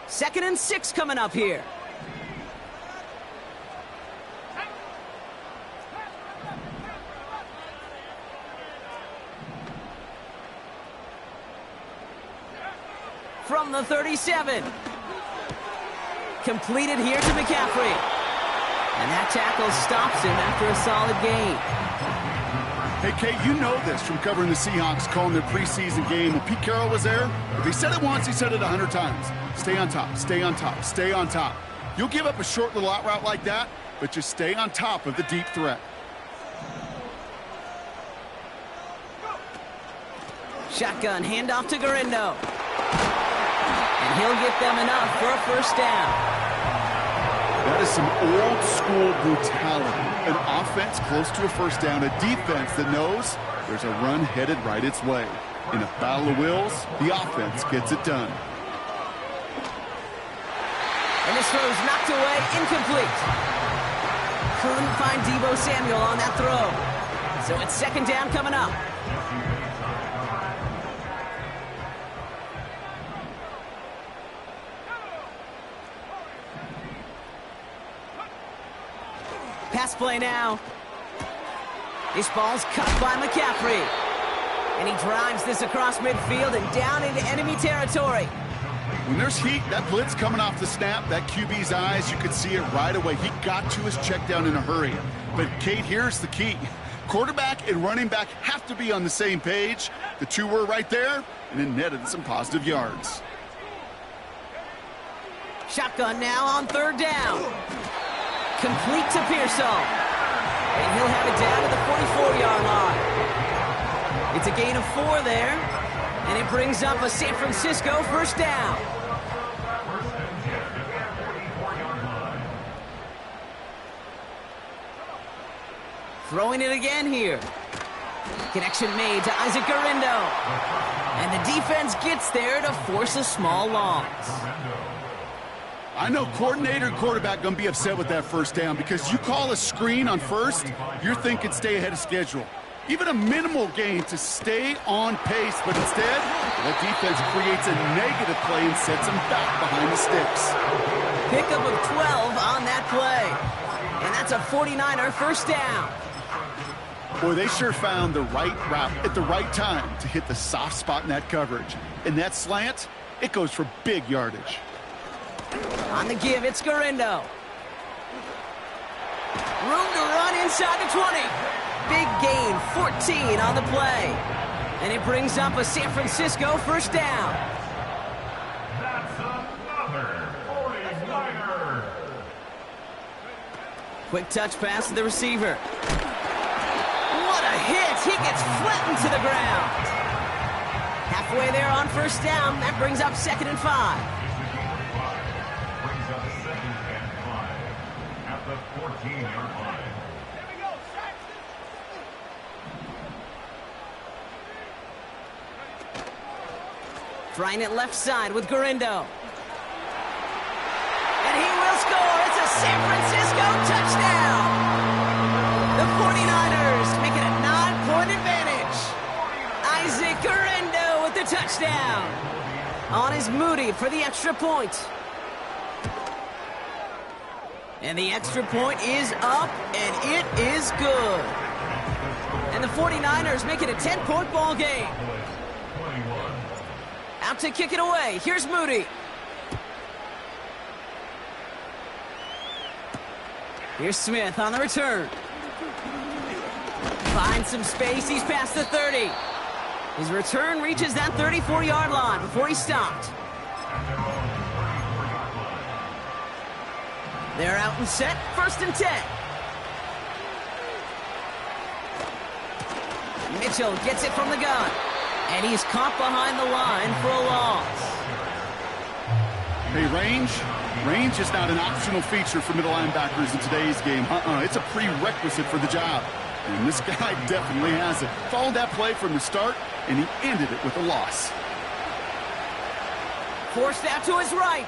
Second and 6 coming up here. From the 37. Completed here to McCaffrey. And that tackle stops him after a solid gain. Hey, Kate, you know this from covering the Seahawks, calling their preseason game. When Pete Carroll was there, if he said it once, he said it 100 times. Stay on top, stay on top, stay on top. You'll give up a short little out route like that, but just stay on top of the deep threat. Shotgun handoff to Garindo. And he'll get them enough for a 1st down. That is some old school brutality. An offense close to a 1st down, a defense that knows there's a run headed right its way. In a battle of wills, the offense gets it done. And this throw's knocked away, incomplete. Couldn't find Deebo Samuel on that throw. So it's 2nd down coming up. Pass play now. This ball's cut by McCaffrey. And he drives this across midfield and down into enemy territory. When there's heat, that blitz coming off the snap, that QB's eyes, you could see it right away. He got to his check down in a hurry. But, Kate, here's the key. Quarterback and running back have to be on the same page. The two were right there, and it netted some positive yards. Shotgun now on 3rd down. Complete to Pearsall. And he'll have it down to the 44-yard line. It's a gain of 4 there. And it brings up a San Francisco 1st down. Throwing it again here. Connection made to Isaac Garindo. And the defense gets there to force a small loss. I know coordinator and quarterback going to be upset with that 1st down because you call a screen on 1st, you're thinking stay ahead of schedule. Even a minimal gain to stay on pace, but instead, that defense creates a negative play and sets them back behind the sticks. Pickup of 12 on that play. And that's a 49er 1st down. Boy, they sure found the right route at the right time to hit the soft spot in that coverage. And that slant, it goes for big yardage. On the give, it's Garindo. Room to run inside the 20. Big gain, 14 on the play. And it brings up a San Francisco first down. That's another 49er. Quick touch pass to the receiver. What a hit! He gets flattened to the ground. Halfway there on first down. That brings up 2nd and 5. Brings up 2nd and 5 at the 14-yard line. Trying it left side with Garindo. And he will score. It's a San Francisco touchdown. The 49ers make it a 9-point advantage. Isaac Garindo with the touchdown. On is Moody for the extra point. And the extra point is up, and it is good. And the 49ers make it a 10-point ball game. Out to kick it away. Here's Moody. Here's Smith on the return. Finds some space. He's past the 30. His return reaches that 34-yard line before he stopped. They're out and set. 1st and 10. Mitchell gets it from the gun. And he's caught behind the line for a loss. Hey, range is not an optional feature for middle linebackers in today's game. It's a prerequisite for the job. And this guy definitely has it. Followed that play from the start, and he ended it with a loss. Forced out to his right.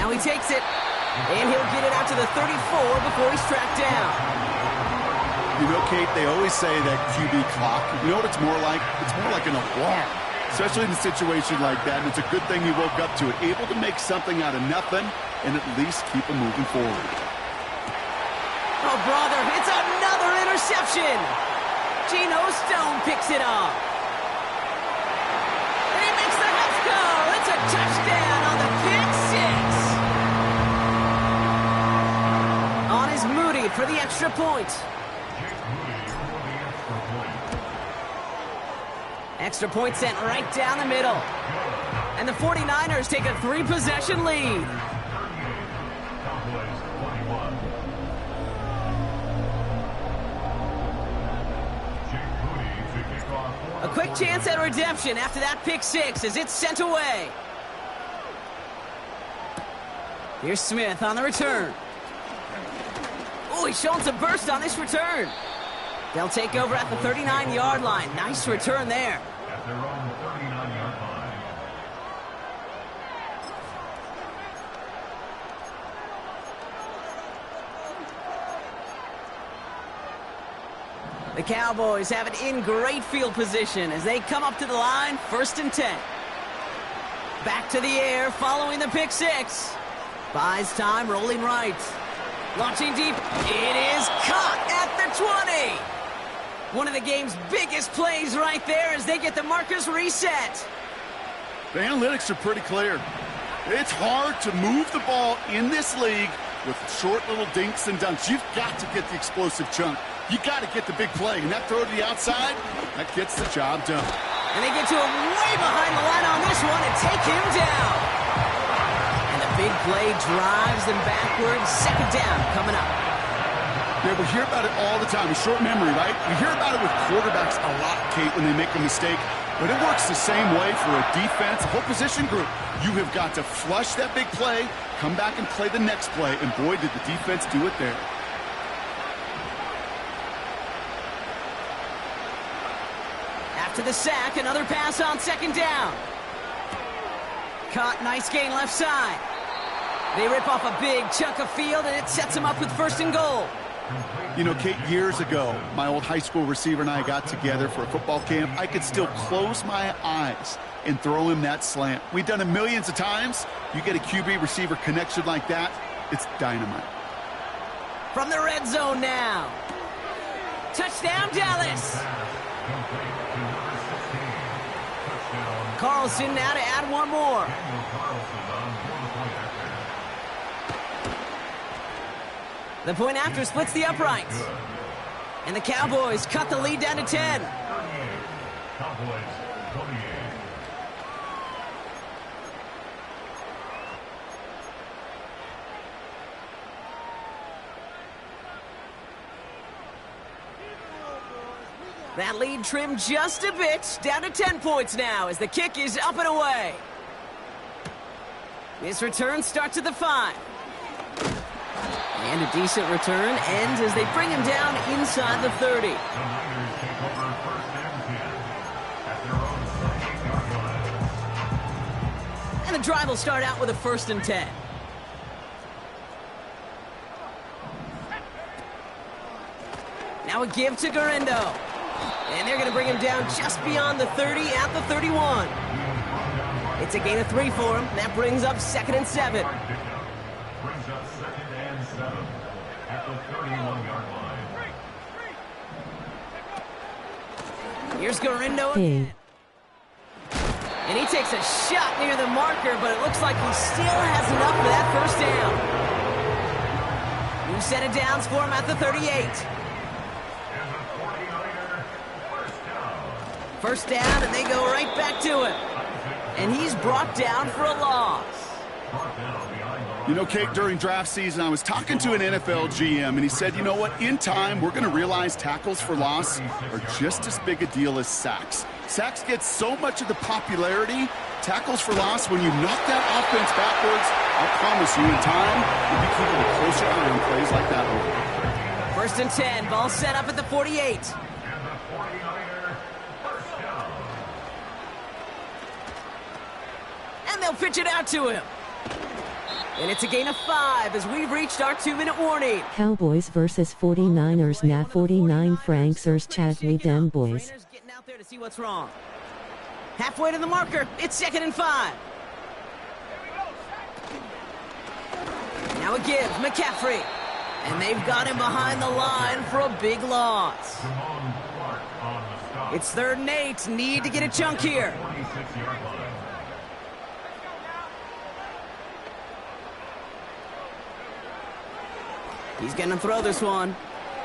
Now he takes it. And he'll get it out to the 34 before he's tracked down. You know, Kate, they always say that QB clock. You know what it's more like? It's more like an alarm, especially in a situation like that. And it's a good thing he woke up to it, able to make something out of nothing and at least keep him moving forward. Oh, brother, it's another interception. Geno Stone picks it off. And he makes the Hets go. It's a touchdown on the pick six. On is Moody for the extra point. Extra point sent right down the middle. And the 49ers take a 3-possession lead. A quick chance at redemption after that pick six as it's sent away. Here's Smith on the return. Oh, he's showing some burst on this return. They'll take over at the 39-yard line. Nice return there. At their own 39-yard line. The Cowboys have it in great field position as they come up to the line, 1st and 10. Back to the air following the pick six. Buys time, rolling right. Launching deep. It is caught at the 20. One of the game's biggest plays right there as they get the markers reset. The analytics are pretty clear. It's hard to move the ball in this league with short little dinks and dunks. You've got to get the explosive chunk. You got to get the big play. And that throw to the outside, that gets the job done. And they get to him way behind the line on this one and take him down. And the big play drives them backwards. 2nd down coming up. Yeah, we hear about it all the time. A short memory, right? We hear about it with quarterbacks a lot, Kate, when they make a mistake. But it works the same way for a defense, a whole position group. You have got to flush that big play, come back and play the next play, and boy, did the defense do it there. After the sack, another pass on 2nd down. Caught, nice gain left side. They rip off a big chunk of field, and it sets them up with 1st and goal. You know, Kate, years ago, my old high school receiver and I got together for a football camp. I could still close my eyes and throw him that slant. We've done it millions of times. You get a QB receiver connection like that, it's dynamite. From the red zone now. Touchdown, Dallas. Carlson now to add one more. The point after splits the uprights. And the Cowboys cut the lead down to 10. Cowboys 28. That lead trimmed just a bit, down to 10 points now as the kick is up and away. This return starts at the 5. And a decent return ends as they bring him down inside the 30. The Niners take over first and 10 at their own 38-yard line. And the drive will start out with a 1st and 10. Now a give to Garindo. And they're going to bring him down just beyond the 30 at the 31. It's a gain of 3 for him. That brings up 2nd and 7. Brings up 2nd and 7 at the 31-yard line. Here's Garindo again. And he takes a shot near the marker, but it looks like he still has enough for that 1st down. New set of downs for him at the 38. First down, and they go right back to it. And he's brought down for a loss. You know, Kate, during draft season, I was talking to an NFL GM, and he said, you know what, in time, we're going to realize tackles for loss are just as big a deal as sacks. Sacks get so much of the popularity. Tackles for loss, when you knock that offense backwards, I promise you, in time, you'll be keeping a closer eye on plays like that over. 1st and 10, ball set up at the 48. And they'll pitch it out to him. And it's a gain of 5 as we've reached our 2-minute warning. Cowboys versus 49ers. Now 49 Franksers Chadley them boys. Getting out there to see what's wrong. Halfway to the marker. It's 2nd and 5. Now a give, McCaffrey. And they've got him behind the line for a big loss. It's 3rd and 8. Need to get a chunk here. He's going to throw this one.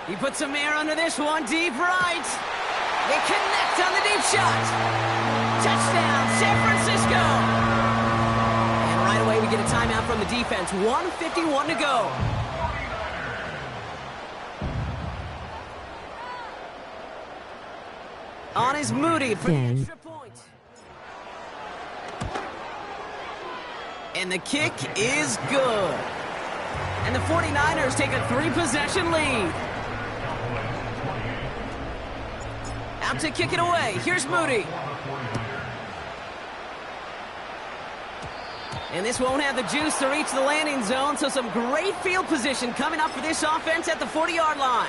He puts some air under this one, deep right. They connect on the deep shot. Touchdown, San Francisco. And right away we get a timeout from the defense. 1:51 to go. On is Moody for the extra point. And the kick is good. And the 49ers take a 3-possession lead. Out to kick it away. Here's Moody. And this won't have the juice to reach the landing zone, so some great field position coming up for this offense at the 40-yard line.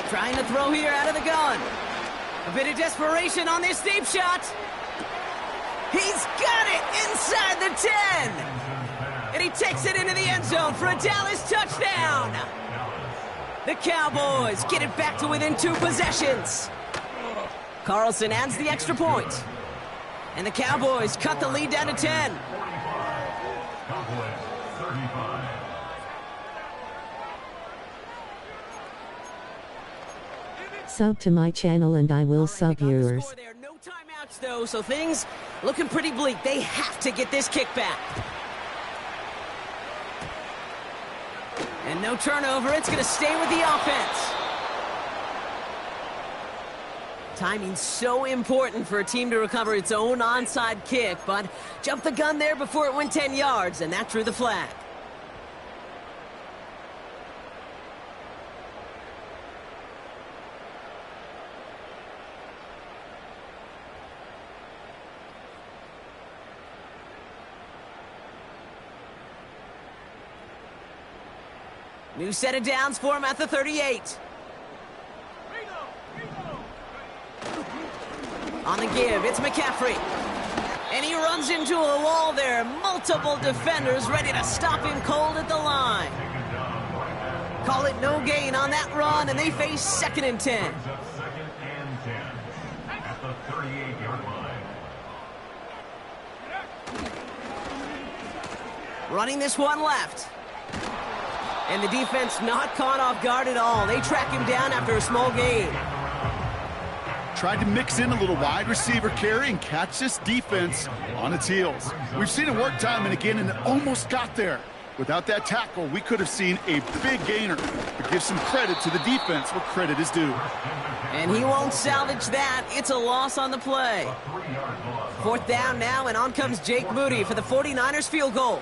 Trying to throw here out of the gun. A bit of desperation on this deep shot. He's got it inside the 10. And he takes it into the end zone for a Dallas touchdown. The Cowboys get it back to within 2 possessions. Carlson adds the extra point. And the Cowboys cut the lead down to 10. Cowboys 35. Sub to my channel and I will sub yours. No timeouts though, so things looking pretty bleak. They have to get this kick back. And no turnover. It's going to stay with the offense. Timing's so important for a team to recover its own onside kick, but jumped the gun there before it went 10 yards, and that drew the flag. New set of downs for him at the 38. On the give, it's McCaffrey. And he runs into a wall there. Multiple defenders ready to stop him cold at the line. Call it no gain on that run, and they face 2nd and 10. Second and 10 at the 38-yard line. Running this one left. And the defense not caught off guard at all. They track him down after a small gain. Tried to mix in a little wide receiver carry and catch this defense on its heels. We've seen it work time and again, and it almost got there. Without that tackle, we could have seen a big gainer. But give some credit to the defense where credit is due. And he won't salvage that. It's a loss on the play. 4th down now, and on comes Jake Moody for the 49ers field goal.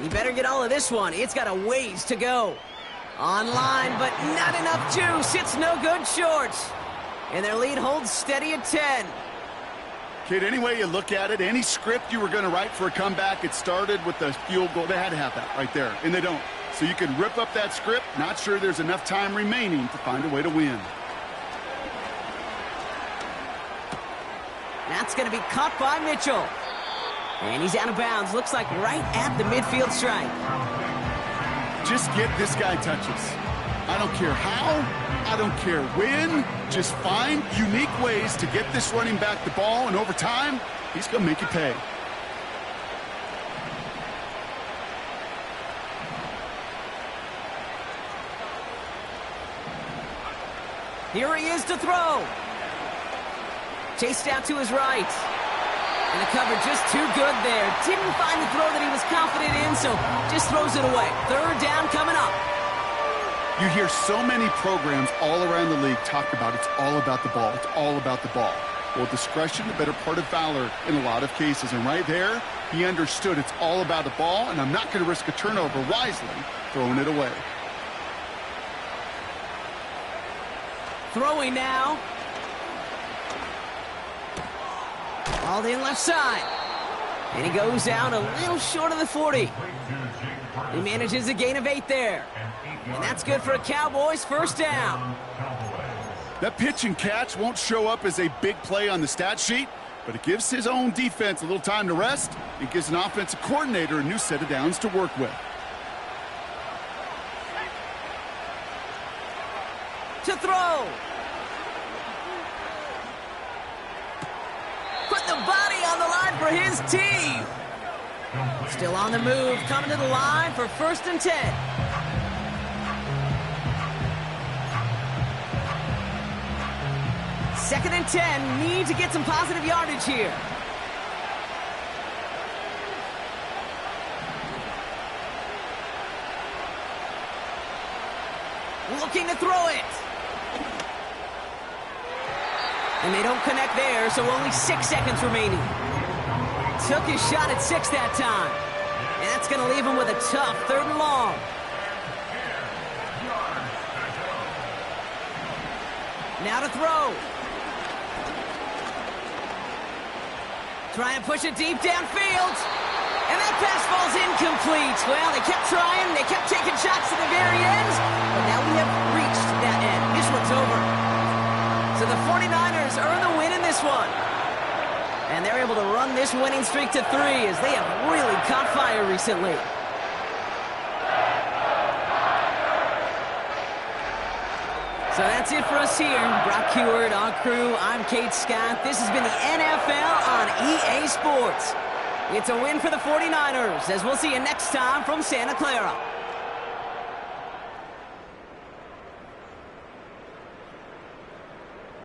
He better get all of this one. It's got a ways to go. Online, but not enough juice. It's no good short. And their lead holds steady at 10. Kid, any way you look at it, any script you were going to write for a comeback, it started with the field goal. They had to have that right there, and they don't. So you can rip up that script. Not sure there's enough time remaining to find a way to win. That's going to be caught by Mitchell. And he's out of bounds. Looks like right at the midfield stripe. Just get this guy touches. I don't care how. I don't care when. Just find unique ways to get this running back the ball, and over time, he's going to make you pay. Here he is to throw. Chased out to his right. And the cover just too good there. Didn't find the throw that he was confident in, so just throws it away. 3rd down coming up. You hear so many programs all around the league talk about it's all about the ball. It's all about the ball. Well, discretion, the better part of valor in a lot of cases. And right there, he understood it's all about the ball, and I'm not going to risk a turnover wisely throwing it away. Throwing now. Balled in left side. And he goes out a little short of the 40. He manages a gain of 8 there. And that's good for a Cowboys 1st down. That pitch and catch won't show up as a big play on the stat sheet, but it gives his own defense a little time to rest. It gives an offensive coordinator a new set of downs to work with. To throw. Put the body on the line for his team. Still on the move, coming to the line for 1st and 10. Second and 10, need to get some positive yardage here. Looking to throw it. And they don't connect there, so only 6 seconds remaining. Took his shot at 6 that time. And that's going to leave him with a tough 3rd and long. Now to throw. Trying to push it deep downfield. And that pass falls incomplete. Well, they kept trying. They kept taking shots to the very end. But now we have reached that end. This one's over. So the 49ers earn the win in this one. And they're able to run this winning streak to 3 as they have really caught fire recently. So that's it for us here. Brock Heward, our crew, I'm Kate Scott. This has been the NFL on EA Sports. It's a win for the 49ers, as we'll see you next time from Santa Clara.